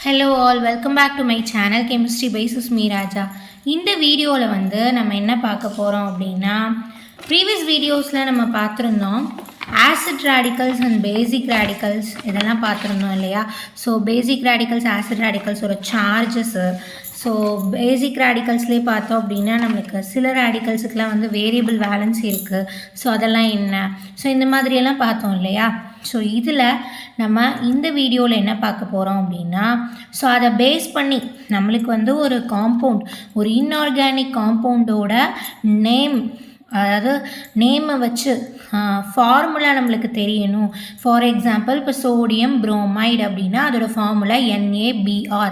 Hello all, welcome back to my channel Chemistry by Susmi Raja. இந்த வீடியோவில் நம்ம என்ன பார்க்க போகிறோம் அப்படின்னா ப்ரீவியஸ் வீடியோஸில் நம்ம பார்த்துருந்தோம் acid radicals and basic radicals இதெல்லாம் பார்த்துருந்தோம் இல்லையா. ஸோ பேசிக் ரேடிக்கல்ஸ் ஆசிட் ரேடிக்கல்ஸோட சார்ஜஸ்ஸு. ஸோ பேசிக் ரேடிக்கல்ஸ்லேயே பார்த்தோம் அப்படின்னா நம்மளுக்கு சில ரேடிக்கல்ஸுக்கெலாம் வேரியபிள் வேலன்ஸ் இருக்குது. ஸோ அதெல்லாம் என்ன, ஸோ இந்த மாதிரியெல்லாம் பார்த்தோம் இல்லையா. ஸோ இதில் நம்ம இந்த வீடியோவில் என்ன பார்க்க போகிறோம் அப்படின்னா, ஸோ அதை பேஸ் பண்ணி நம்மளுக்கு ஒரு காம்பவுண்ட், ஒரு இன்ஆர்கானிக் காம்பவுண்டோட நேம், அதாவது நேமை வச்சு ஃபார்முலா நம்மளுக்கு தெரியணும். ஃபார் எக்ஸாம்பிள் இப்போ சோடியம் புரோமைடு அப்படின்னா அதோட ஃபார்முலா NaBr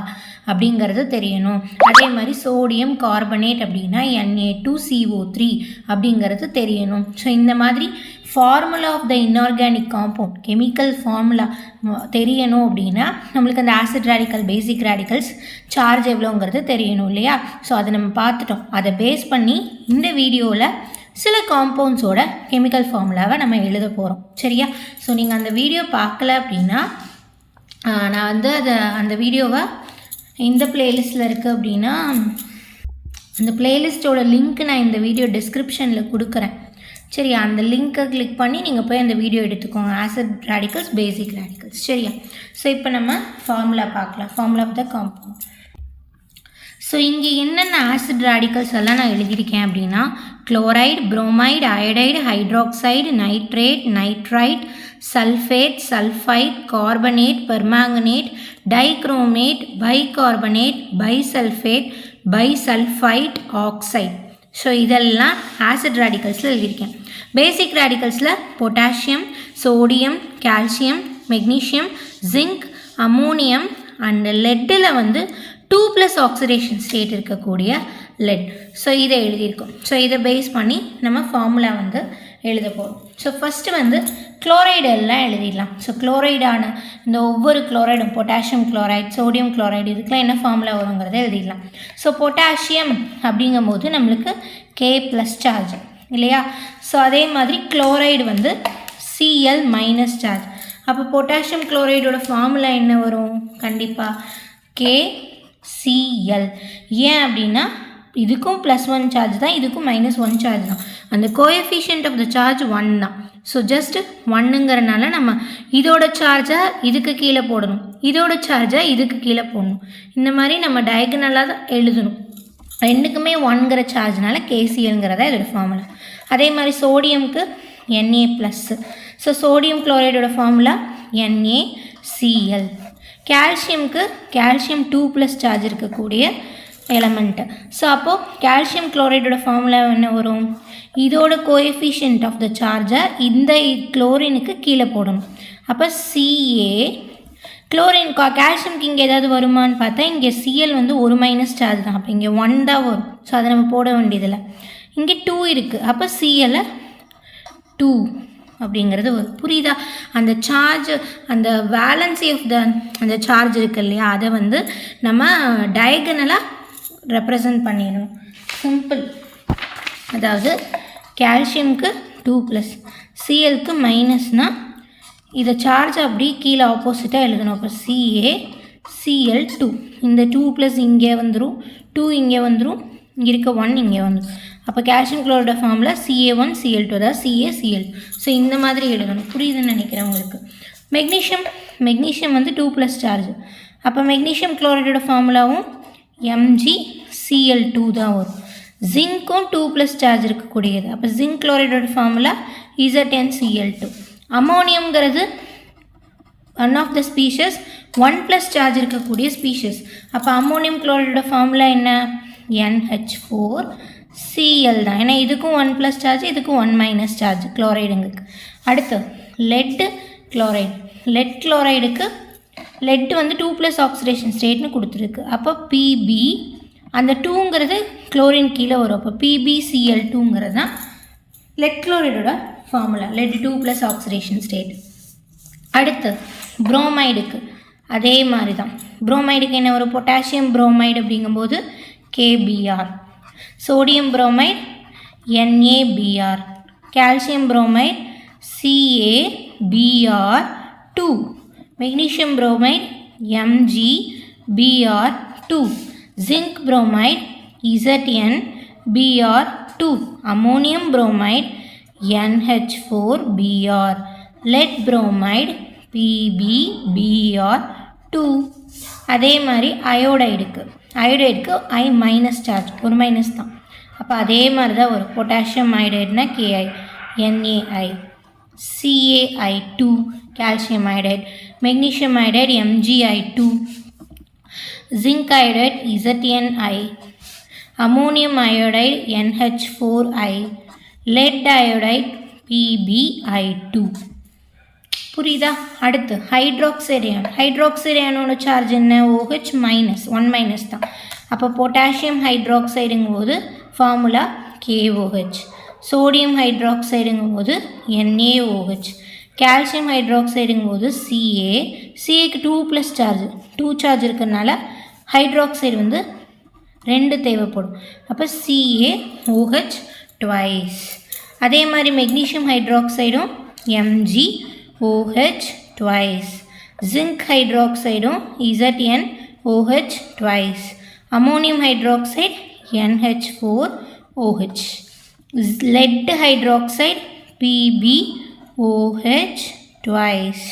அப்படிங்கிறது தெரியணும். அதே மாதிரி சோடியம் கார்பனேட் அப்படின்னா Na2CO3 அப்படிங்கிறது தெரியணும். ஸோ இந்த மாதிரி formula of the inorganic compound, chemical formula தெரியணும் அப்படின்னா நம்மளுக்கு அந்த acid radical basic radicals charge எவ்வளோங்கிறது தெரியணும் இல்லையா. ஸோ அதை நம்ம பார்த்துட்டோம். அதை பேஸ் பண்ணி இந்த வீடியோவில் சில காம்பவுண்ட்ஸோட கெமிக்கல் ஃபார்முலாவை நம்ம எழுத போகிறோம், சரியா. ஸோ நீங்கள் அந்த வீடியோ பார்க்கல அப்படின்னா நான் அந்த வீடியோவை இந்த பிளேலிஸ்ட்டில் இருக்குது அப்படின்னா அந்த பிளேலிஸ்ட்டோட லிங்க் நான் இந்த வீடியோ டிஸ்கிரிப்ஷனில் கொடுக்குறேன், சரியா. அந்த லிங்க்கை கிளிக் பண்ணி நீங்கள் போய் அந்த வீடியோ எடுத்துக்கோங்க, ஆசிட் ரேடிக்கல்ஸ் பேசிக் ரேடிக்கல்ஸ், சரியா. ஸோ இப்போ நம்ம ஃபார்முலா பார்க்கலாம், formula of the compound. So இங்கே என்னென்ன ஆசிட் ரேடிக்கல்ஸ் எல்லாம் நான் எழுதியிருக்கேன் அப்படின்னா chloride, bromide, iodide, hydroxide, nitrate, nitrite, sulphate, sulphite, carbonate, permanganate, dichromate, bicarbonate, bisulphate, bisulphite, oxide. So இதெல்லாம் ஆசிட் ரேடிக்கல்ஸில் எழுதியிருக்கேன். பேசிக் ரேடிக்கல்ஸில் potassium, sodium, calcium, magnesium, zinc, ammonium and லெட்டில் 2+ ஆக்சிடேஷன் ஸ்டேட் இருக்கக்கூடிய லெட். ஸோ இதை எழுதியிருக்கோம். ஸோ இதை பேஸ் பண்ணி நம்ம ஃபார்முலா எழுத போகிறோம். ஸோ ஃபஸ்ட்டு குளோரைடு எல்லாம் எழுதிடலாம். ஸோ குளோரைடான இந்த ஒவ்வொரு குளோரைடும், பொட்டாசியம் குளோரைடு, சோடியம் குளோரைடு, இதுக்கெலாம் என்ன ஃபார்முலா வருங்கிறத எழுதிடலாம். ஸோ பொட்டாசியம் அப்படிங்கும்போது நம்மளுக்கு K+ சார்ஜ் இல்லையா. ஸோ அதே மாதிரி குளோரைடு Cl- சார்ஜ். அப்போ பொட்டாசியம் குளோரைடோட ஃபார்முலா என்ன வரும், கண்டிப்பாக KCl. ஏன் அப்படின்னா இதுக்கும் +1 சார்ஜ் தான், இதுக்கும் -1 சார்ஜ் தான். அந்த கோஎஃபிஷியன்ட் ஆஃப் த சார்ஜ் 1 தான். ஸோ ஜஸ்ட் 1ங்கிறனால நம்ம இதோட சார்ஜை இதுக்கு கீழே போடணும், இதோட சார்ஜை இதுக்கு கீழே போடணும். இந்த மாதிரி நம்ம டயகனலாக தான் எழுதணும். ரெண்டுக்குமே 1ங்கிற சார்ஜ்னால KClங்கிறதா இதோட ஃபார்முலா. அதே மாதிரி சோடியமுக்கு Na+. ஸோ சோடியம் குளோரைடோட ஃபார்முலா NaCl. கால்சியமுக்கு கால்சியம் 2+ சார்ஜ் இருக்கக்கூடிய எலமெண்ட்டு. ஸோ அப்போது கால்சியம் குளோரைடோட ஃபார்முலா என்ன வரும், இதோட கோஎஃபிஷியன்ட் ஆஃப் த சார்ஜை இந்த குளோரினுக்கு கீழே போடணும். அப்போ Ca. குளோரின் கால்சியமுக்கு இங்கே ஏதாவது வருமானு பார்த்தா இங்கே Cl ஒரு மைனஸ் சார்ஜ் தான், அப்போ இங்கே 1 தான் வரும். ஸோ அதை நம்ம போட வேண்டியதில்லை. இங்கே 2 இருக்குது, அப்போ Cl 2 அப்படிங்கிறது வரும். புரியுதா. அந்த சார்ஜ், அந்த வேலன்சி ஆஃப் த அந்த சார்ஜ் இருக்குது இல்லையா, அதை நம்ம டயகனலாக ரெப்ரசன்ட் பண்ணிடணும். சிம்பிள். அதாவது கால்சியமுக்கு 2+, Clக்கு -னால் இதை சார்ஜ் அப்படி கீழே ஆப்போசிட்டாக எழுதணும். அப்போ CaCl2. இந்த 2+ இங்கே வந்துடும், 2 இங்கே வந்துடும், இங்கே இருக்க 1 இங்கே வந்துடும். அப்போ கால்சியம் குளோரைடோட ஃபார்முலா Ca1Cl2, அதாவது CaCl. ஸோ இந்த மாதிரி எழுதணும். புரியுதுன்னு நினைக்கிறேன் உங்களுக்கு. Magnesium 2+ charge. அப்போ மெக்னீஷியம் குளோரைடோட ஃபார்முலாவும் MgCl2 தான் வரும். ஜிங்க்கும் 2+ சார்ஜ் இருக்கக்கூடியது. அப்போ ஜிங்க் குளோரைடோட ஃபார்முலா ZnCl2. அமோனியம்ங்கிறது one of the species 1+ charge இருக்கக்கூடிய ஸ்பீஷஸ். அப்போ அமோனியம் குளோரைடோட ஃபார்முலா என்ன, NH4Cl தான். ஏன்னா இதுக்கும் 1+ சார்ஜ், இதுக்கும் 1- சார்ஜ் குளோரைடுங்களுக்கு. அடுத்து லெட் குளோரைடு. லெட் குளோரைடுக்கு லெட் 2+ ஆக்சிடேஷன் ஸ்டேட்னு கொடுத்துருக்கு. அப்போ Pb, அந்த 2ங்கிறது குளோரின் கீழே வரும். அப்போ PbCl2ங்கிறது தான் லெட் குளோரைடோட ஃபார்முலா, லெட் 2+ ஆக்சிடேஷன் ஸ்டேட். அடுத்து புரோமைடுக்கு அதே மாதிரி தான். புரோமைடுக்கு என்ன வரும், பொட்டாசியம் புரோமைடு அப்படிங்கும்போது KBr, sodium bromide NaBr, calcium bromide CaBr2, magnesium bromide Mg Br2. Zinc bromide Zn Br2. Ammonium bromide NH4Br. Lead bromide PbBr2. அதே மாதிரி அயோடைடுக்கு I மைனஸ் சார்ஜ், ஒரு மைனஸ் தான். அப்போ அதே மாதிரி தான் ஒரு potassium அயோடைடுனா KI NaI. CaI2 calcium iodide. Magnesium iodide MgI2. Zinc iodide ZnI. Ammonium iodide NH4I. Lead iodide PbI2. புரியுதா? அடுத்து ஹைட்ராக்சைடு அயான். ஹைட்ராக்சைடு அயானோட சார்ஜ் என்ன? OH மைனஸ், 1 மைனஸ் தான். அப்போ பொட்டாசியம் ஹைட்ராக்சைடுங்கும் போது ஃபார்முலா KOH. சோடியம் ஹைட்ராக்சைடுங்கும் போது NaOH. கால்சியம் ஹைட்ராக்சைடுங்கும் போது Ca. Caக்கு 2+ சார்ஜ், 2 சார்ஜ் இருக்கிறதுனால ஹைட்ராக்சைடு வந்து 2 தேவைப்படும். அப்போ CaOH ட்வைஸ். அதே மாதிரி மெக்னீஷியம் ஹைட்ராக்சைடும் MgOH ட்வைஸ். ஜிங்க் ஹைட்ராக்சைடும் ZnOH twice. Ammonium hydroxide NH4OH. lead hydroxide PbOH twice.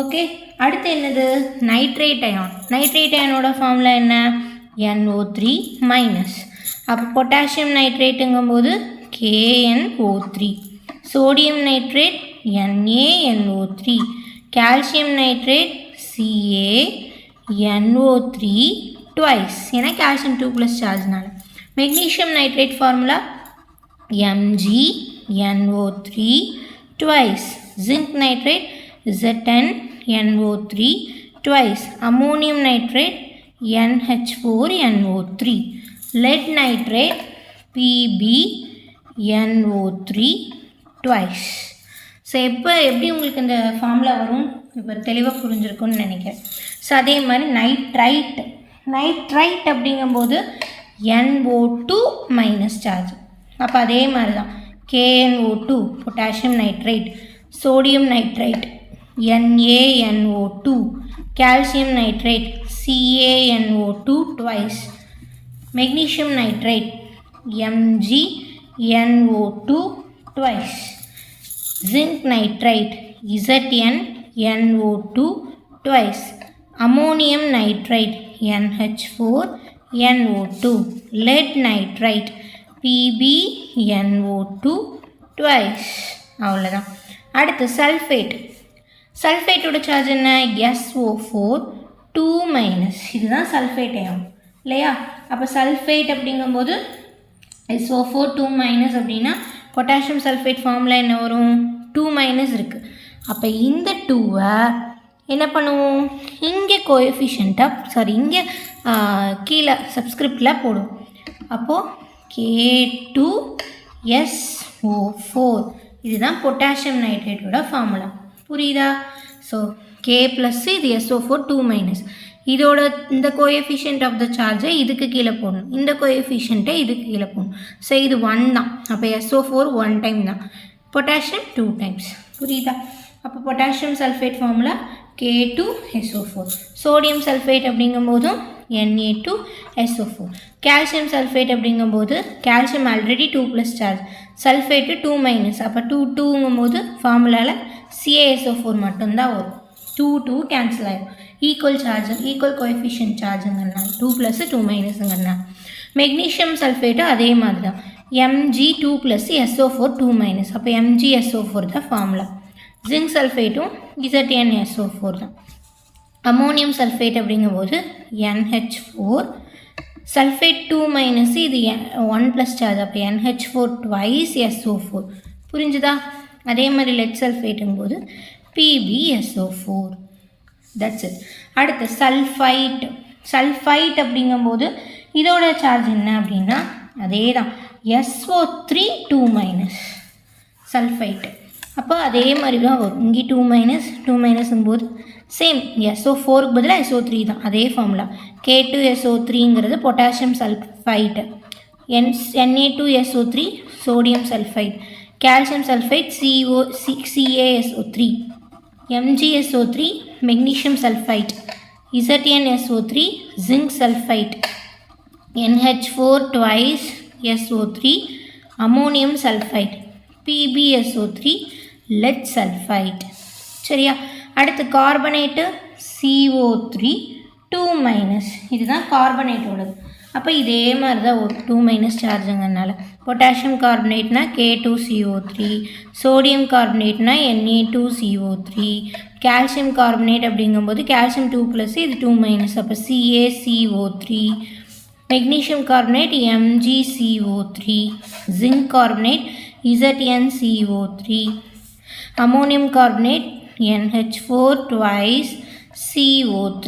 Okay, அடுத்து என்னது? Nitrate ion. நைட்ரேட் அயானோட ஃபார்முலா என்ன? NO3 minus. அப்போ பொட்டாசியம் நைட்ரேட்டுங்கும் போது KNO3. Sodium nitrate NaNO3. Calcium nitrate CaNO3 twice. ஏன்னா கால்சியம் 2+ சார்ஜ்னால. Magnesium nitrate formula MgNO3 twice. Zinc nitrate ZnNO3 twice. Ammonium nitrate NH4NO3. Lead nitrate PbNO3 twice. So எப்படி உங்களுக்கு இந்த ஃபார்முலா வரும் இப்போ தெளிவாக புரிஞ்சிருக்குன்னு நினைக்கிறேன். ஸோ அதே மாதிரி நைட்ரைட் அப்படிங்கும்போது NO2 மைனஸ் சார்ஜ். அப்போ அதே மாதிரி தான் KNO2 potassium nitrite. Sodium nitrite NaNO2. Calcium nitrite CaNO2 twice. Magnesium nitrite MgNO2 twice. Zinc nitrite ZnNO2 twice. Ammonium nitrite NH4NO2. lead nitrite PbNO2 twice. அவ்வளோதான். அடுத்து சல்ஃபேட்டோட சார்ஜ் என்ன? SO4 2 minus. இதுதான் sulphate ion இல்லையா? அப்போ சல்ஃபேட் அப்படிங்கும்போது SO4 2 minus அப்படின்னா potassium sulphate formula என்ன வரும்? 2 மைனஸ் இருக்குது. அப்போ இந்த 2-வை என்ன பண்ணுவோம்? இங்கே இங்கே கீழே சப்ஸ்கிரிப்டில் போடும். அப்போது K2SO4. இதுதான் பொட்டாசியம் நைட்ரேட்டோட ஃபார்முலா. புரியுதா? ஸோ K ப்ளஸ் இது SO4 2 மைனஸ். இதோட இந்த கோஎஃபிஷியன்ட் ஆஃப் த சார்ஜை இதுக்கு கீழே போடணும், இந்த கோஎஃபிஷியன்ட்டை இதுக்கு கீழே போடணும். ஸோ இது 1 தான். அப்போ SO4 1 டைம் தான், பொட்டாசியம் 2 டைம்ஸ். புரியுதா? அப்போ potassium sulphate formula K2SO4. Sodium sulphate அப்படிங்கும்போதும் Na2SO4. கால்சியம் சல்ஃபேட் அப்படிங்கும்போது calcium already 2+ charge, sulphate 2 minus. அப்போ 2 போது ஃபார்முலாவில் CaSO4 மட்டும்தான் வரும். 2 கேன்சல் ஆகிடும். ஈக்குவல் சார்ஜ், ஈக்குவல் கோஎஃபிஷியன்ட் சார்ஜுங்கிறனால 2 + 2 மைனஸுங்கிறனால. மெக்னீஷியம் சல்ஃபேட்டும் அதே மாதிரி தான், Mg2 + SO4 2 மைனஸ். அப்போ MgSO4 தான் ஃபார்முலா. ஜிங்க் சல்ஃபேட்டும் ZnSO4 தான். அம்மோனியம் சல்ஃபேட் அப்படிங்கும்போது NH4. சல்ஃபேட் 2 மைனஸ், இது 1+ சார்ஜ். அப்போ NH4 ட்வைஸ் SO4. புரிஞ்சுதா? அதே மாதிரி லெட் சல்ஃபேட்டுங்கும்போது PbSO4. That's it. அடுத்து சல்ஃபைட் அப்படிங்கும்போது இதோட சார்ஜ் என்ன அப்படின்னா அதே தான், SO3 2 மைனஸ் சல்ஃபைட். அப்போ அதே மாதிரி தான் வரும். இங்கே 2 மைனஸ்ங்கும்போது சேம் SO4க்கு பதிலாக SO3 தான், அதே ஃபார்முலா. K2SO3ங்கிறது potassium sulphite. Na2SO3 sodium sulphite. Calcium sulphite CaSO3. MgSO3 magnesium sulphite. ZnSO3 zinc sulfite, NH4 twice SO3 ammonium sulfite, PbSO3 lead sulfite. சரியா? அடுத்து கார்பனேட்டு CO3 2- இதுதான் கார்பனேட் உள்ளது. அப்போ இதே மாதிரி தான் ஒரு 2- சார்ஜுங்கனால பொட்டாசியம் கார்பனேட்னா K2CO3, சோடியம் கார்பனேட்னா Na2CO3, கால்சியம் கார்பனேட் அப்படிங்கும்போது கால்சியம் 2+, இது 2-, அப்போ CaCO3, magnesium carbonate MgCO3, zinc carbonate ZnCO3, ammonium carbonate NH4 twice CO3,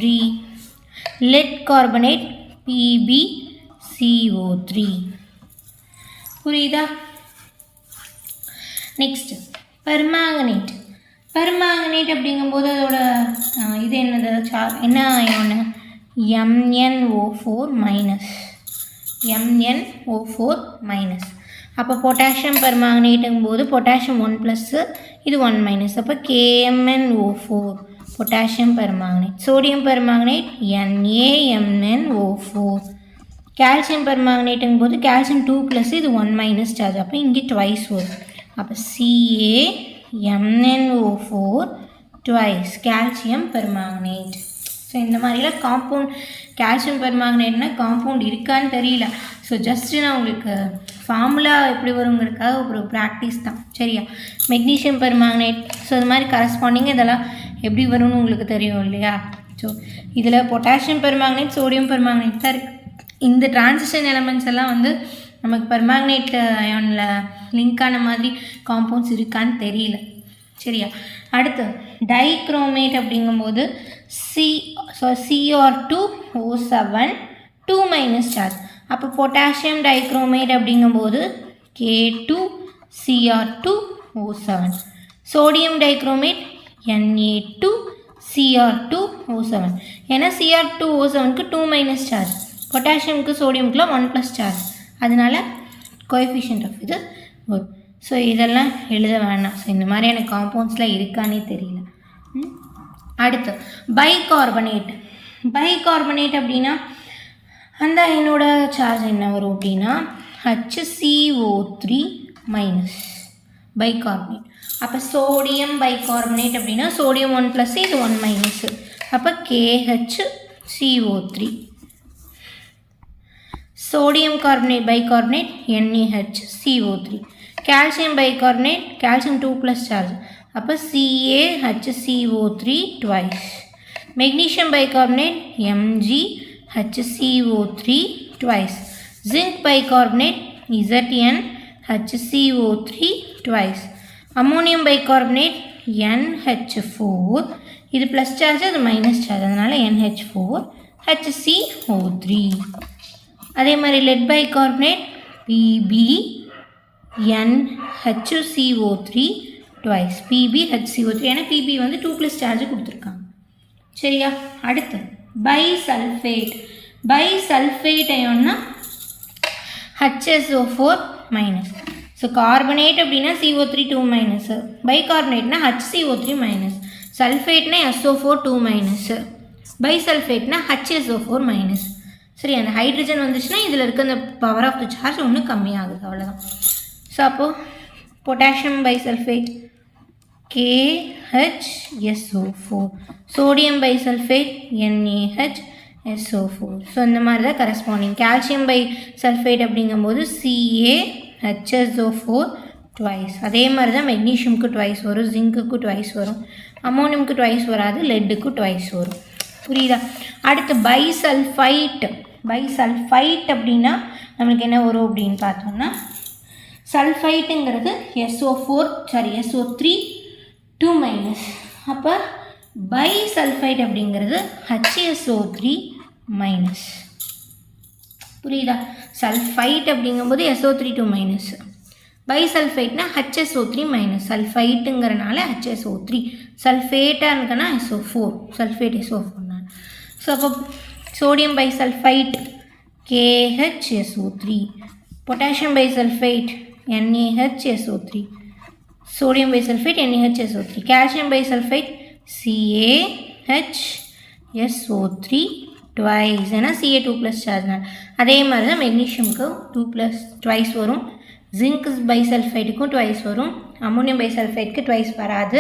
lead carbonate PbCO3. புரியுதா? Next permanganate. பெர்மாங்கனேட் அப்படிங்கும்போது அதோட இது என்னது என்ன அயோனு? MnO4-, MnO4-. அப்போ பொட்டாசியம் பெர்மாங்கனேட்டுங்கும்போது பொட்டாசியம் 1+, இது 1-, அப்போ KMnO4 potassium permanganate. Sodium permanganate NaMnO4. Calcium பெர்மாங்கனேட்டுங்கும் போது கால்சியம் 2+, இது 1- சார்ஜ், அப்போ இங்கே ட்வைஸ் வரும். அப்போ CaMnO4 twice calcium permanganate. So இந்த மாதிரிலாம் காம்பவுண்ட் கால்சியம் பெர்மாங்கனேட்னா காம்பவுண்ட் இருக்கான்னு தெரியல. ஸோ ஜஸ்ட்டு நான் உங்களுக்கு ஃபார்முலா எப்படி வருங்கிறதுக்காக ஒரு ப்ராக்டிஸ் தான். சரியா? Magnesium permanganate. ஸோ இது மாதிரி கரஸ்பாண்டிங் இதெல்லாம் எப்படி வரும்னு உங்களுக்கு தெரியும் இல்லையா? ஸோ இதில் பொட்டாசியம் பெர்மாங்கனேட், சோடியம் பெர்மாங்கனேட் தான் இருக்குது. இந்த டிரான்சிஷன் எலமெண்ட்ஸ் எல்லாம் வந்து நமக்கு பெர்மாங்கனேட் அயானில் லிங்கான மாதிரி காம்பவுண்ட்ஸ் இருக்கான்னு தெரியல. சரியா? அடுத்து டைக்ரோமேட் அப்படிங்கும்போது Cr2O7 2- சார்ஜ். அப்போ பொட்டாசியம் டைக்ரோமேட் அப்படிங்கும்போது K2Cr2O7. Sodium dichromate Na2Cr2O7. ஏன்னா Cr2O7க்கு 2- சார்ஜ், பொட்டாசியமுக்கு சோடியமுக்குலாம் 1+ சார்ஜ், அதனால கோஎஃபிஷியன்ட் ஆஃப் இது வரும். ஸோ இதெல்லாம் எழுத வேணாம். ஸோ இந்த மாதிரியான காம்பவுண்ட்ஸ்லாம் இருக்கானே தெரியல. அடுத்து பைகார்பனேட். பைகார்பனேட் அப்படின்னா அந்த என்னோட சார்ஜ் என்ன வரும் அப்படின்னா HCO3- பைகார்பனேட். அப்போ சோடியம் பைகார்பனேட் அப்படின்னா சோடியம் 1+, இது 1-, அப்போ KHCO3. Sodium carbonate bicarbonate NaHCO3. Calcium bicarbonate calcium 2+ charge, அப்போ CaHCO3 twice. Magnesium bicarbonate MgHCO3 twice. Zinc bicarbonate ZnHCO3 twice. Ammonium bicarbonate NH4, இது ப்ளஸ் சார்ஜ், அது மைனஸ் சார்ஜ், அதனால் NH4HCO3. அதே மாதிரி let bicarbonate PbNHCO3 twice. PbHCO3, ஏன்னா PB வந்து 2+ charge கொடுத்துருக்காங்க. சரியா? அடுத்து பைசல்ஃபேட். பைசல்ஃபேட் அயோன்னா HSO4-. ஸோ கார்பனேட் அப்படின்னா CO3 2-, பைகார்பனேட்னா HCO3-, சல்ஃபேட்னா SO4 2-, பைசல்ஃபேட்னா HSO4-. சரி, அந்த ஹைட்ரஜன் வந்துச்சுன்னா இதில் இருக்க அந்த பவர் ஆஃப் த சார்ஜ் ஒன்று கம்மியாகுது, அவ்வளோதான். ஸோ அப்போது potassium bisulphate KHSO4, sodium bisulphate NaHSO4. So இந்த மாதிரி தான் கரஸ்பாண்டிங். கால்சியம் பைசல்ஃபேட் அப்படிங்கும்போது CaHSO4 ட்வைஸ். அதே மாதிரி தான் மெக்னீஷியமுக்கு ட்வைஸ் வரும், ஜிங்க்குக்கு ட்வைஸ் வரும், அம்மோனியமுக்கு ட்வைஸ் வராது, லெட்டுக்கு ட்வைஸ் வரும். புரியுதா? அடுத்து பைசல்ஃபைட். பைசல்ஃபைட் அப்படின்னா நம்மளுக்கு என்ன வரும் அப்படின்னு பார்த்தோம்னா சல்ஃபைட்டுங்கிறது SO3 2-. அப்போ பைசல்ஃபைட் அப்படிங்கிறது HSO3-. புரியுதா? சல்ஃபைட் அப்படிங்கும்போது SO3 2-, பைசல்ஃபைட்னா HSO3-. சல்ஃபைட்டுங்கிறனால HSO3, சல்ஃபேட்டாக இருக்குன்னா SO4, சல்ஃபேட் SO4. ஸோ அப்போ sodium bisulphite KHSO3, potassium bisulphite NaHSO3, sodium bisulphite NaHSO3, calcium bisulphite CaHSO3. SO3 twice ஏன்னா Ca2 ப்ளஸ் சார்ஜ்னால். அதே மாதிரி தான் மெக்னீஷியமுக்கு 2 twice வரும், ஜிங்க் பைசல்ஃபைடுக்கும் twice வரும், அம்மோனியம் பைசல்ஃபைடுக்கு twice வராது,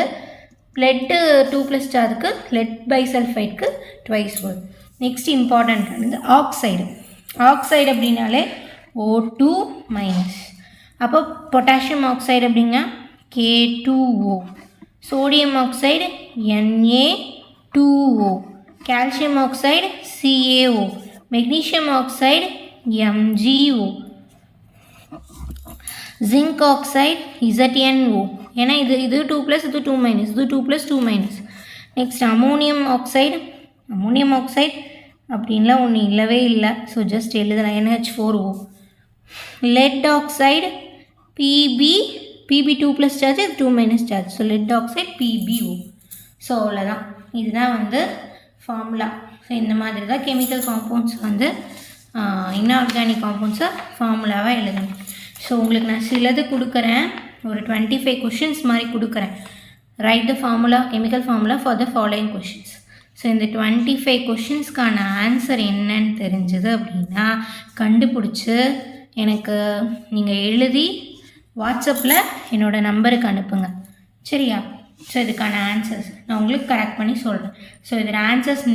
லெட்டு 2 சார்ஜுக்கு லெட் பைசல்ஃபைடுக்கு twice வரும். நெக்ஸ்ட் இம்பார்ட்டண்ட் வந்து ஆக்சைடு. ஆக்சைடு அப்படின்னாலே O2 மைனஸ். அப்போ பொட்டாசியம் ஆக்சைடு அப்படிங்க K2O, sodium oxide Na2O, calcium oxide CaO, magnesium oxide MgO, zinc oxide ZnO. ஏன்னா இது 2 + இது 2 மைனஸ், இது 2 + 2 மைனஸ். நெக்ஸ்ட் அமோனியம் ஆக்சைடு அப்படின்லாம் ஒன்று இல்லவே இல்லை. ஸோ ஜஸ்ட் எழுதலாம் NH4O. Let oxide PB 2 charge, இது 2 charge. So let oxide PbO. So அவ்வளோதான், இதுதான் வந்து ஃபார்முலா. ஸோ இந்த மாதிரி தான் கெமிக்கல் காம்பவுண்ட்ஸ் வந்து இன்ஆர்கானிக் காம்பவுண்ட்ஸை ஃபார்முலாவாக எழுதணும். ஸோ உங்களுக்கு நான் சிலது கொடுக்குறேன், ஒரு 25 கொஷின்ஸ் மாதிரி கொடுக்குறேன். Right the formula, chemical formula for the following questions. So இந்த 25 கொஷின்ஸ்க்கான ஆன்சர் என்னன்னு தெரிஞ்சது அப்படின்னா கண்டுபிடிச்சி எனக்கு நீங்கள் எழுதி வாட்ஸ்அப்பில் என்னோடய நம்பருக்கு அனுப்புங்க, சரியா? ஸோ இதுக்கான ஆன்சர்ஸ் நான் உங்களுக்கு கரெக்ட் பண்ணி சொல்கிறேன். ஸோ இதில் ஆன்சர்ஸ்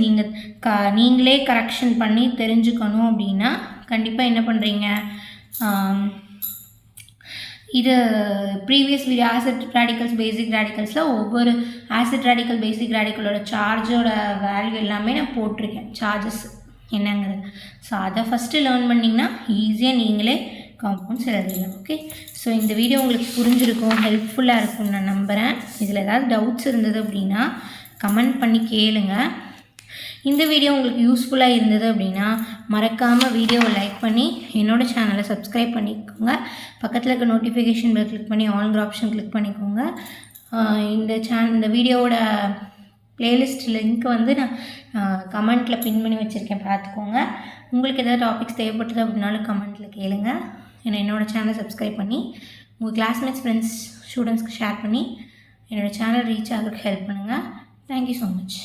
நீங்களே கரெக்ஷன் பண்ணி தெரிஞ்சுக்கணும் அப்படின்னா கண்டிப்பாக என்ன பண்ணுறீங்க, இது ப்ரீவியஸ் வீடியோ ஆசிட் ரேடிக்கல்ஸ் பேசிக் ரேடிக்கல்ஸில் ஒவ்வொரு ஆசிட் ரேடிக்கல் பேசிக் ரேடிக்கலோட சார்ஜோட வேல்யூ எல்லாமே நான் போட்டிருக்கேன், சார்ஜஸ் என்னங்கிறது. ஸோ அதை ஃபஸ்ட்டு லேர்ன் பண்ணிங்கன்னா ஈஸியாக நீங்களே காம்பவுண்ட்ஸ் எழுதிடலாம். ஓகே, ஸோ இந்த வீடியோ உங்களுக்கு புரிஞ்சிருக்கும், ஹெல்ப்ஃபுல்லாக இருக்கும்னு நான் நம்புகிறேன். இதில் ஏதாவது டவுட்ஸ் இருந்தது அப்படின்னா கமெண்ட் பண்ணி கேளுங்க. இந்த வீடியோ உங்களுக்கு யூஸ்ஃபுல்லாக இருந்தது அப்படின்னா மறக்காமல் வீடியோவை லைக் பண்ணி என்னோடய சேனலை சப்ஸ்கிரைப் பண்ணிக்கோங்க. பக்கத்தில் இருக்க நோட்டிஃபிகேஷன் பெல் கிளிக் பண்ணி ஆல்ங்கிற ஆப்ஷன் கிளிக் பண்ணிக்கோங்க. இந்த வீடியோவோட ப்ளேலிஸ்ட் லிங்க் வந்து நான் கமெண்ட்டில் பின் பண்ணி வச்சுருக்கேன், பார்த்துக்கோங்க. உங்களுக்கு எதாவது டாபிக்ஸ் தேவைப்பட்டது அப்படின்னாலும் கமெண்ட்டில் கேளுங்க. என்னோடய சேனலை சப்ஸ்கிரைப் பண்ணி உங்கள் கிளாஸ்மேட்ஸ், ஃப்ரெண்ட்ஸ், ஸ்டூடெண்ட்ஸ்க்கு ஷேர் பண்ணி என்னோடய சேனல் ரீச் ஆகிறதுக்கு ஹெல்ப் பண்ணுங்கள். Thank you so much.